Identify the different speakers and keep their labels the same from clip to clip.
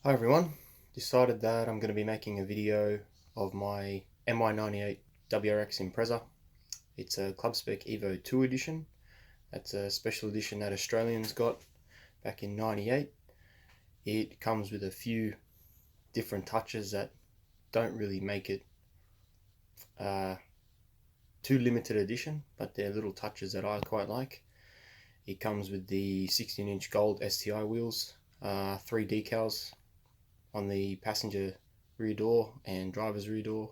Speaker 1: Hi everyone, decided that I'm going to be making a video of my MY98 WRX Impreza. It's a Club Spec Evo 2 edition. That's a special edition that Australians got back in '98. It comes with a few different touches that don't really make it too limited edition, but they're little touches that I quite like. It comes with the 16-inch gold STI wheels, 3 decals on the passenger rear door and driver's rear door,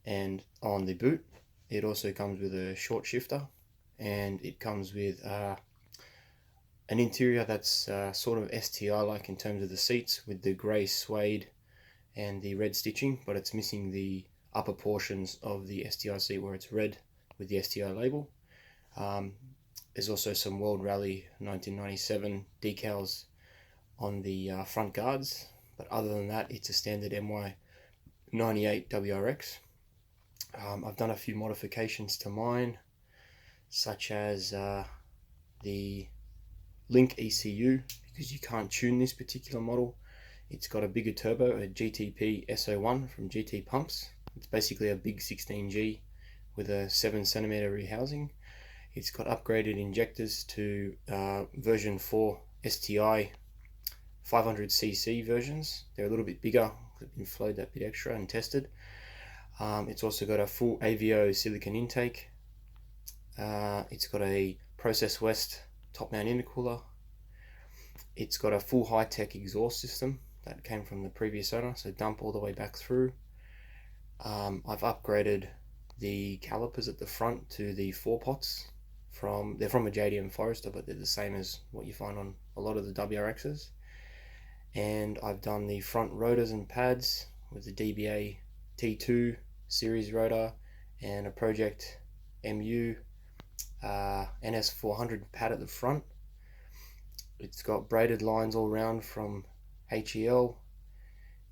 Speaker 1: and on the boot it also comes with a short shifter, and it comes with an interior that's sort of STI like in terms of the seats, with the grey suede and the red stitching, but it's missing the upper portions of the STI seat where it's red with the STI label. There's also some World Rally 1997 decals on the front guards, but other than that it's a standard MY98 WRX. I've done a few modifications to mine, such as the Link ECU, because you can't tune this particular model. It's got a bigger turbo, a GTP SO1 from GT Pumps. It's basically a big 16G with a 7cm rear housing. It's got upgraded injectors to version 4 STI 500cc versions. They're a little bit bigger, they've been flowed that bit extra and tested. It's also got a full AVO SIlicon Intake. It's got a Process West top mount intercooler. It's got a full Hitech exhaust system that came from the previous owner, so dump all the way back through. I've upgraded the calipers at the front to the 4 pots. They're from a JDM Forester, but they're the same as what you find on a lot of the WRXs. And I've done the front rotors and pads with the DBA T2 series rotor and a Project MU NS400 pad at the front. It's got braided lines all around from HEL.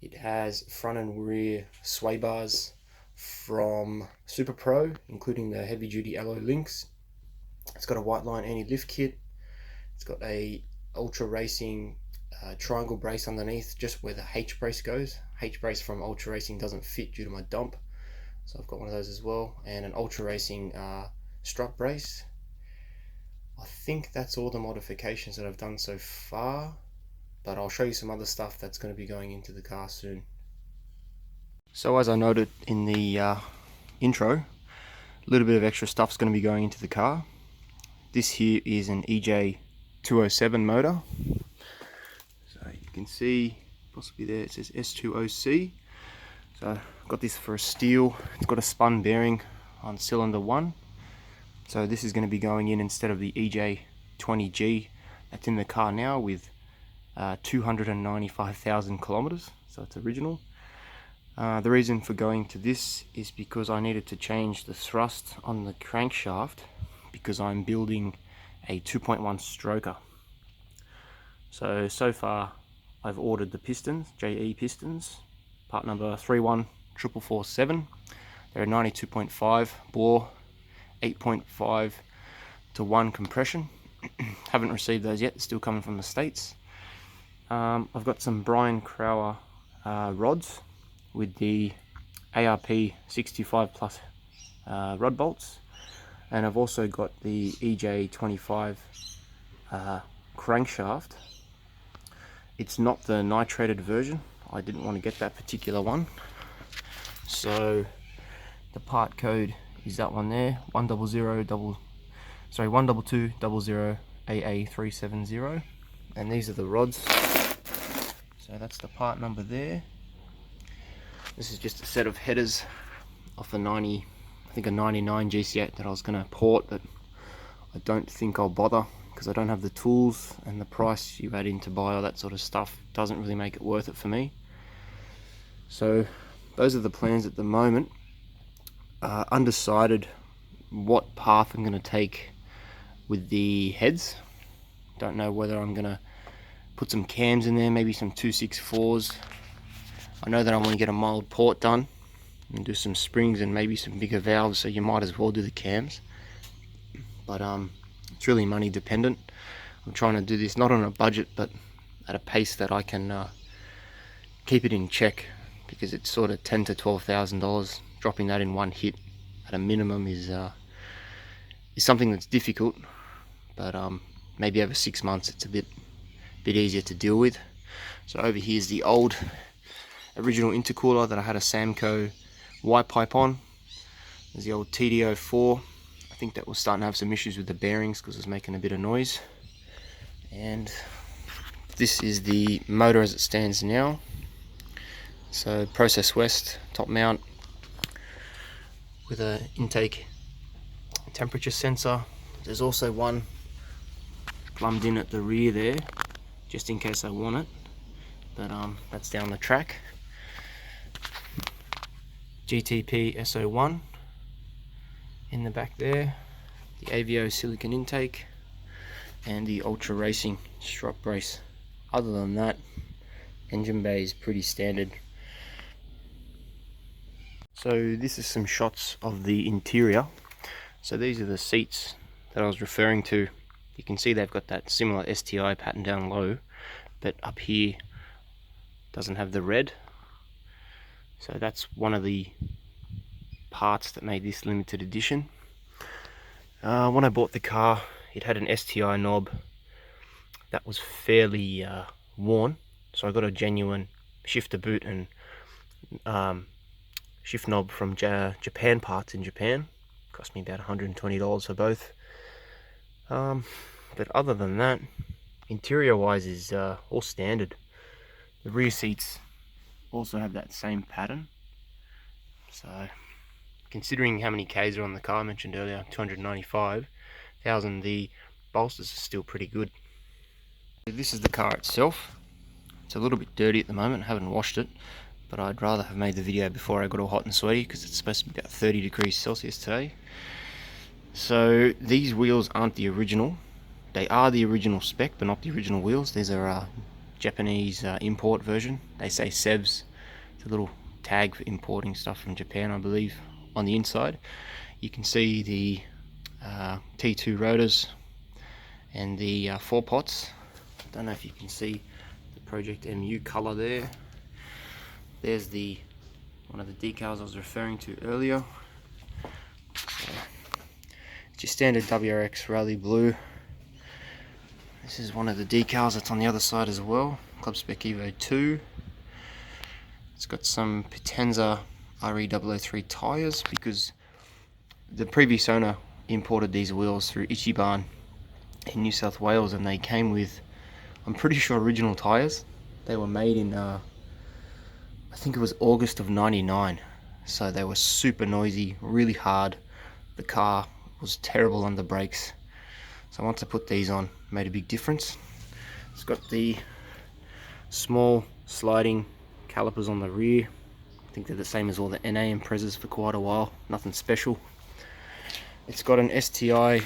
Speaker 1: It has front and rear Swaybars from Superpro, including the heavy duty alloy links. It's got a Whiteline anti-lift kit. It's got a Ultra Racing triangle brace underneath, just where the H brace goes. H brace from Ultra Racing doesn't fit due to my dump, so I've got one of those as well, and an Ultra Racing strut brace. I think that's all the modifications that I've done so far, but I'll show you some other stuff that's going to be going into the car soon. So as I noted in the intro, a little bit of extra stuff's going to be going into the car. This here is an EJ207 motor. So you can see possibly there it says S2OC. So I've got this for a steel. It's got a spun bearing on cylinder 1. So this is going to be going in instead of the EJ20G that's in the car now with 295,000 kilometers. So it's original. The reason for going to this is because I needed to change the thrust on the crankshaft, because I'm building a 2.1 stroker. So far I've ordered the pistons, JE pistons, part number 31447. They're a 92.5 bore, 8.5 to 1 compression. Haven't received those yet, still coming from the States. I've got some Brian Crower rods with the ARP 65 plus rod bolts, and I've also got the EJ25 crankshaft. It's not the nitrated version. I didn't want to get that particular one, so the part code is that one there, 12200 AA370, and these are the rods. So that's the part number there. This is just a set of headers off a 90, I think a 99 GC8 that I was going to port, but I don't think I'll bother because I don't have the tools, and the price you add in to buy all that sort of stuff doesn't really make it worth it for me. So those are the plans at the moment. Undecided what path I'm going to take with the heads. Don't know whether I'm going to put some cams in there, maybe some 264s. I know that I want to get a mild port done and do some springs and maybe some bigger valves, so you might as well do the cams. But it's really money dependent. I'm trying to do this not on a budget, but at a pace that I can keep it in check, because it's sort of $10,000 to $12,000. Dropping that in one hit at a minimum is something that's difficult, but maybe over 6 months it's a bit easier to deal with. So over here is the old original intercooler that I had a Samco white pipe on. There's the old TDO4. I think that was starting to have some issues with the bearings because it was making a bit of noise. And this is the motor as it stands now. So Process West top mount with an intake temperature sensor. There's also one plumbed in at the rear there, just in case I want it, but that's down the track. GTP SO1 in the back there, the AVO SIlicon Intake, and the Ultra Racing strut brace. Other than that, engine bay is pretty standard. So this is some shots of the interior. So these are the seats that I was referring to. You can see they've got that similar STI pattern down low, but up here doesn't have the red. So that's one of the parts that made this limited edition. When I bought the car, it had an STI knob that was fairly worn, so I got a genuine shifter boot and shift knob from Japan parts in Japan. Cost me about $120 for both. But other than that, interior wise is all standard. The rear seats also have that same pattern. So considering how many Ks are on the car, I mentioned earlier 295,000, the bolsters are still pretty good. This is the car itself. It's a little bit dirty at the moment, I haven't washed it, but I'd rather have made the video before I got all hot and sweaty, because it's supposed to be about 30 degrees Celsius today. So these wheels aren't the original. They are the original spec, but not the original wheels. These are a Japanese import version. They say SEVs. It's a little tag for importing stuff from Japan, I believe. On the inside you can see the T2 rotors and the 4 pots. Don't know if you can see the Project MU color there. There's one of the decals I was referring to earlier. So, it's your standard WRX Rally Blue. This is one of the decals that's on the other side as well. Club Spec Evo 2. It's got some Potenza RE003 tyres, because the previous owner imported these wheels through Ichiban in New South Wales, and they came with, I'm pretty sure, original tyres. They were made in I think it was August of '99, so they were super noisy, really hard. The car was terrible under brakes, so once I put these on, it made a big difference. It's got the small sliding calipers on the rear. I think they're the same as all the NA Imprezas for quite a while, nothing special. It's got an STI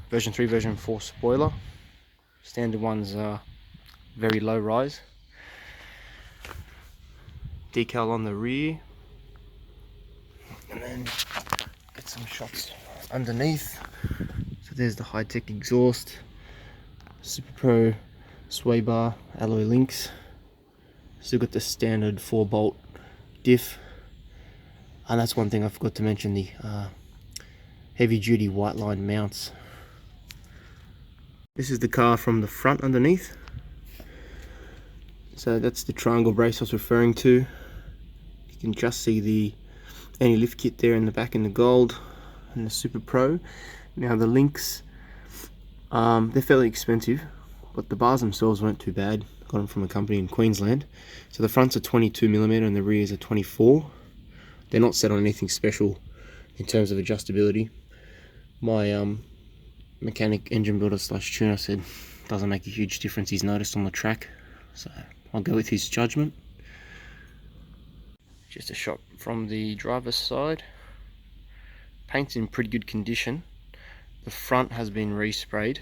Speaker 1: version 3 version 4 spoiler. Standard ones are very low rise. Decal on the rear, and then get some shots underneath. So there's the Hitech exhaust, Superpro Swaybar alloy links. Still got the standard 4-bolt diff, and that's one thing I forgot to mention, the heavy duty Whiteline mounts. This is the car from the front underneath. So that's the triangle brace I was referring to. You can just see the anti-lift kit there in the back in the gold, and the Superpro. Now the links, they're fairly expensive, but the bars themselves weren't too bad. Got them from a company in Queensland. So the fronts are 22mm and the rears are 24. They're not set on anything special in terms of adjustability. My mechanic, engine builder slash tuner said doesn't make a huge difference, he's noticed on the track, so I'll go with his judgment. Just a shot from the driver's side. Paint's in pretty good condition. The front has been resprayed.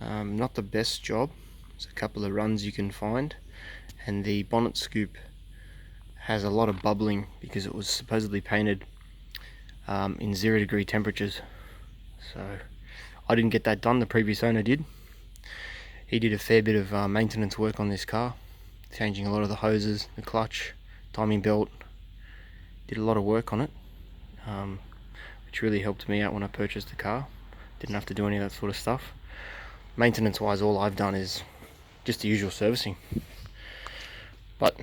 Speaker 1: Not the best job. There's a couple of runs you can find, and the bonnet scoop has a lot of bubbling because it was supposedly painted in 0 degree temperatures. So I didn't get that done, the previous owner did. He did a fair bit of maintenance work on this car. changing a lot of the hoses, the clutch, timing belt. Did a lot of work on it, which really helped me out when I purchased the car. Didn't have to do any of that sort of stuff. Maintenance wise, all I've done is just the usual servicing, but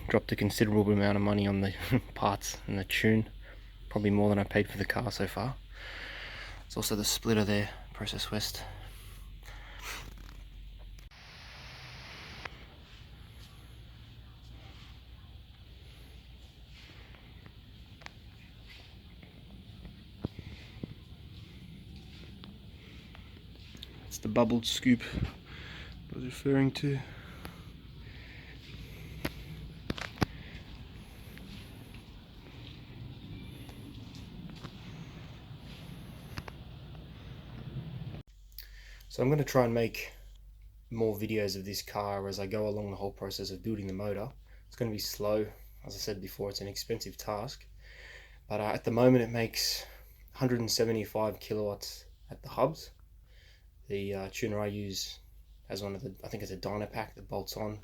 Speaker 1: dropped a considerable amount of money on the parts and the tune, probably more than I paid for the car so far. It's also the splitter there, Process West. It's the bubbled scoop I was referring to. So I'm going to try and make more videos of this car as I go along the whole process of building the motor. It's going to be slow. As I said before, it's an expensive task, but at the moment it makes 175 kilowatts at the hubs. The tuner I use has one of the, I think it's a Dynapack that bolts on,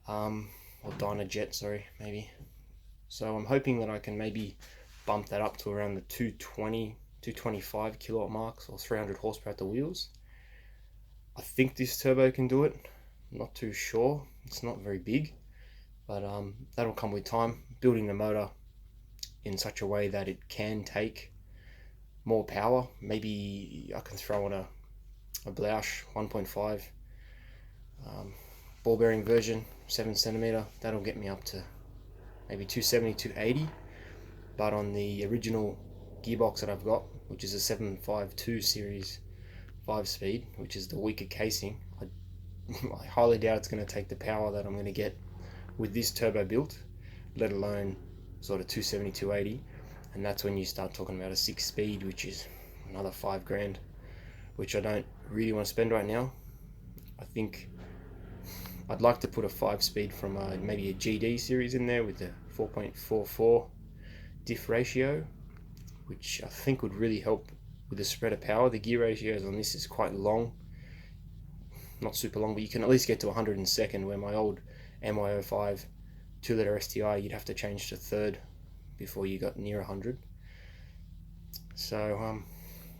Speaker 1: or Dynajet, sorry, maybe. So I'm hoping that I can maybe bump that up to around the 220, 225 kilowatt marks, or 300 horsepower at the wheels. I think this turbo can do it. I'm not too sure. It's not very big, but that'll come with time. Building the motor in such a way that it can take more power. Maybe I can throw on a Blausch 1.5 ball bearing version, 7cm. That'll get me up to maybe 270, 280. But on the original gearbox that I've got, which is a 752 series 5-speed, which is the weaker casing, I highly doubt it's going to take the power that I'm going to get with this turbo built, let alone sort of 270, 280. And that's when you start talking about a 6-speed, which is another $5,000, which I don't really want to spend right now. I think I'd like to put a 5-speed from maybe a GD series in there with the 4.44 diff ratio, which I think would really help with the spread of power. The gear ratios on this is quite long, not super long, but you can at least get to 102nd, where my old MY98 2-liter STI you'd have to change to 3rd before you got near 100. So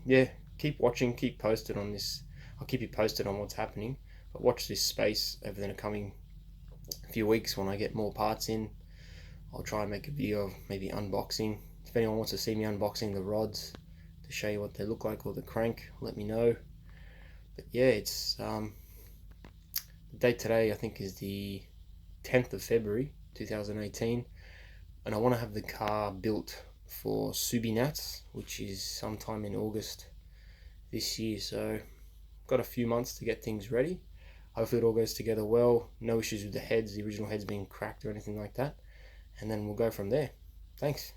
Speaker 1: yeah, keep watching, keep posted on this. I'll keep you posted on what's happening, but watch this space over the coming few weeks. When I get more parts in, I'll try and make a video of maybe unboxing. If anyone wants to see me unboxing the rods to show you what they look like, or the crank, let me know. But yeah, it's the date today I think is the 10th of February 2018, and I want to have the car built for Subinats, which is sometime in August this year. So got a few months to get things ready. Hopefully it all goes together well, no issues with the heads, the original heads being cracked or anything like that, and then we'll go from there. Thanks.